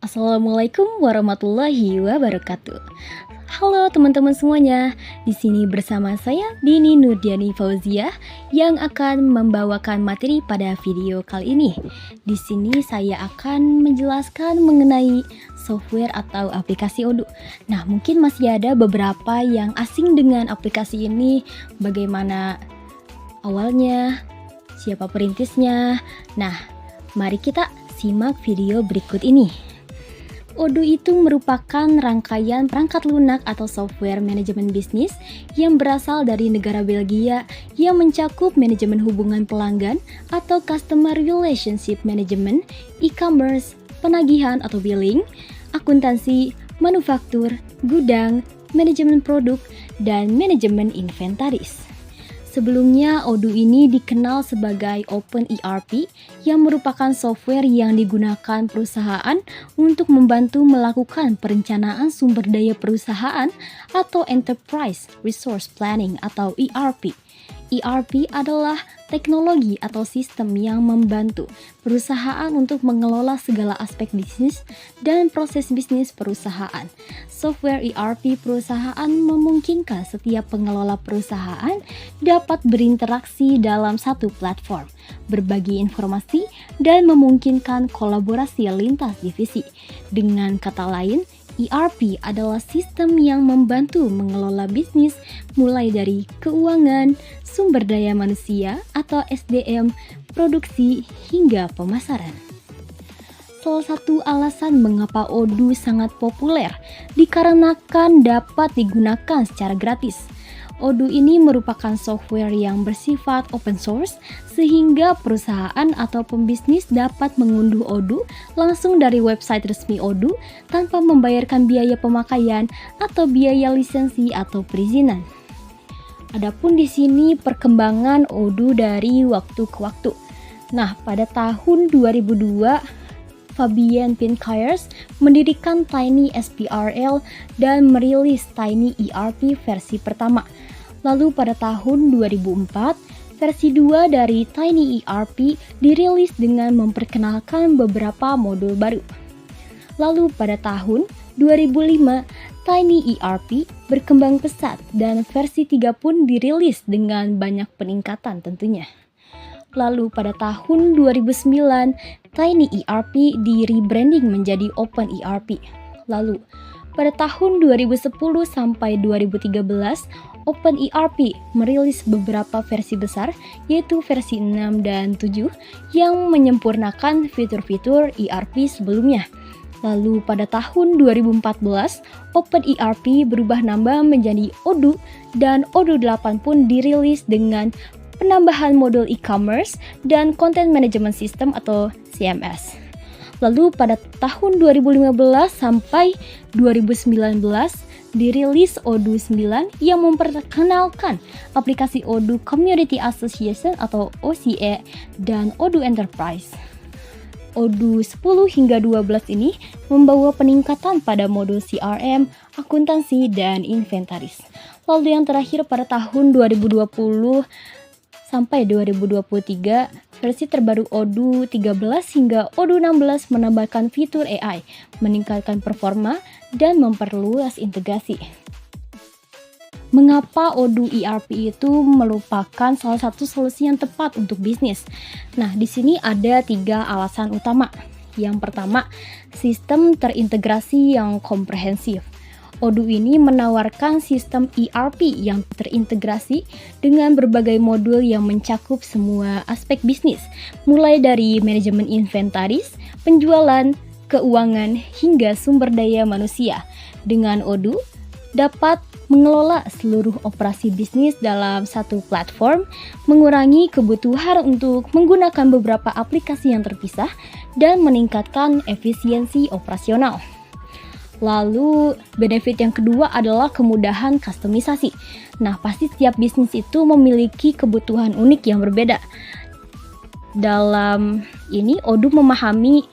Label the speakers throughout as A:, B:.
A: Assalamualaikum warahmatullahi wabarakatuh. Halo teman-teman semuanya, di sini bersama saya Dini Nurdiani Fauziah yang akan membawakan materi pada video kali ini. Di sini saya akan menjelaskan mengenai software atau aplikasi Odoo. Nah, mungkin masih ada beberapa yang asing dengan aplikasi ini, bagaimana awalnya, siapa perintisnya. Nah, mari kita simak video berikut ini. Odoo itu merupakan rangkaian perangkat lunak atau software manajemen bisnis yang berasal dari negara Belgia yang mencakup manajemen hubungan pelanggan atau customer relationship management, e-commerce, penagihan atau billing, akuntansi, manufaktur, gudang, manajemen produk, dan manajemen inventaris. Sebelumnya, Odoo ini dikenal sebagai Open ERP yang merupakan software yang digunakan perusahaan untuk membantu melakukan perencanaan sumber daya perusahaan atau Enterprise Resource Planning atau ERP. ERP adalah teknologi atau sistem yang membantu perusahaan untuk mengelola segala aspek bisnis dan proses bisnis perusahaan. Software ERP perusahaan memungkinkan setiap pengelola perusahaan dapat berinteraksi dalam satu platform, berbagi informasi, dan memungkinkan kolaborasi lintas divisi. Dengan kata lain, ERP adalah sistem yang membantu mengelola bisnis mulai dari keuangan, sumber daya manusia atau SDM, produksi, hingga pemasaran. Salah satu alasan mengapa Odoo sangat populer dikarenakan dapat digunakan secara gratis. Odoo ini merupakan software yang bersifat open source sehingga perusahaan atau pembisnis dapat mengunduh Odoo langsung dari website resmi Odoo tanpa membayarkan biaya pemakaian atau biaya lisensi atau perizinan. Adapun di sini perkembangan Odoo dari waktu ke waktu. Nah, pada tahun 2002 Fabien Pinckaers mendirikan Tiny SPRL dan merilis Tiny ERP versi pertama. Lalu pada tahun 2004, versi 2 dari Tiny ERP dirilis dengan memperkenalkan beberapa modul baru. Lalu pada tahun 2005, Tiny ERP berkembang pesat dan versi 3 pun dirilis dengan banyak peningkatan tentunya. Lalu pada tahun 2009, Tiny ERP di-rebranding menjadi Open ERP. Lalu pada tahun 2010 sampai 2013, Open ERP merilis beberapa versi besar, yaitu versi 6 dan 7 yang menyempurnakan fitur-fitur ERP sebelumnya. Lalu pada tahun 2014, Open ERP berubah nama menjadi Odoo dan Odoo 8 pun dirilis dengan penambahan modul e-commerce dan Content Management System atau CMS. Lalu pada tahun 2015 sampai 2019 dirilis Odoo 9 yang memperkenalkan aplikasi Odoo Community Association atau OCA dan Odoo Enterprise. Odoo 10 hingga 12 ini membawa peningkatan pada modul CRM, akuntansi, dan inventaris. Lalu yang terakhir pada tahun 2020 sampai 2023, versi terbaru Odoo 13 hingga Odoo 16 menambahkan fitur AI, meningkatkan performa, dan memperluas integrasi. Mengapa Odoo ERP itu merupakan salah satu solusi yang tepat untuk bisnis? Nah, di sini ada 3 alasan utama. Yang pertama, sistem terintegrasi yang komprehensif. Odoo ini menawarkan sistem ERP yang terintegrasi dengan berbagai modul yang mencakup semua aspek bisnis, mulai dari manajemen inventaris, penjualan, keuangan, hingga sumber daya manusia. Dengan Odoo, dapat mengelola seluruh operasi bisnis dalam satu platform, mengurangi kebutuhan untuk menggunakan beberapa aplikasi yang terpisah, dan meningkatkan efisiensi operasional. Lalu, benefit yang kedua adalah kemudahan kustomisasi. Nah, pasti setiap bisnis itu memiliki kebutuhan unik yang berbeda. Dalam ini, Odoo memahami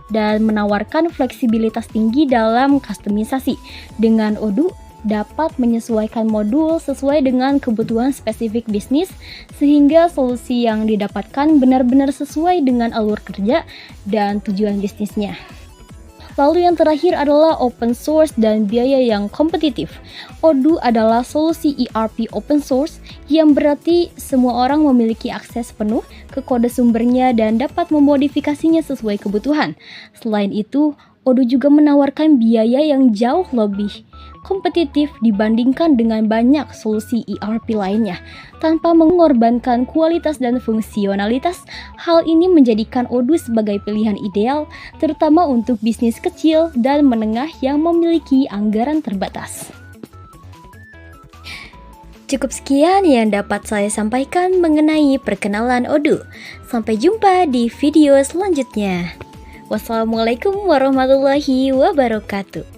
A: dan menawarkan fleksibilitas tinggi dalam kustomisasi. Dengan Odoo, dapat menyesuaikan modul sesuai dengan kebutuhan spesifik bisnis, sehingga solusi yang didapatkan benar-benar sesuai dengan alur kerja dan tujuan bisnisnya. Lalu yang terakhir adalah open source dan biaya yang kompetitif. Odoo adalah solusi ERP open source yang berarti semua orang memiliki akses penuh ke kode sumbernya dan dapat memodifikasinya sesuai kebutuhan. Selain itu, Odoo juga menawarkan biaya yang jauh lebih kompetitif dibandingkan dengan banyak solusi ERP lainnya, tanpa mengorbankan kualitas dan fungsionalitas. Hal ini menjadikan Odoo sebagai pilihan ideal, terutama untuk bisnis kecil dan menengah yang memiliki anggaran terbatas. Cukup sekian yang dapat saya sampaikan mengenai perkenalan Odoo. Sampai jumpa di video selanjutnya. Wassalamualaikum warahmatullahi wabarakatuh.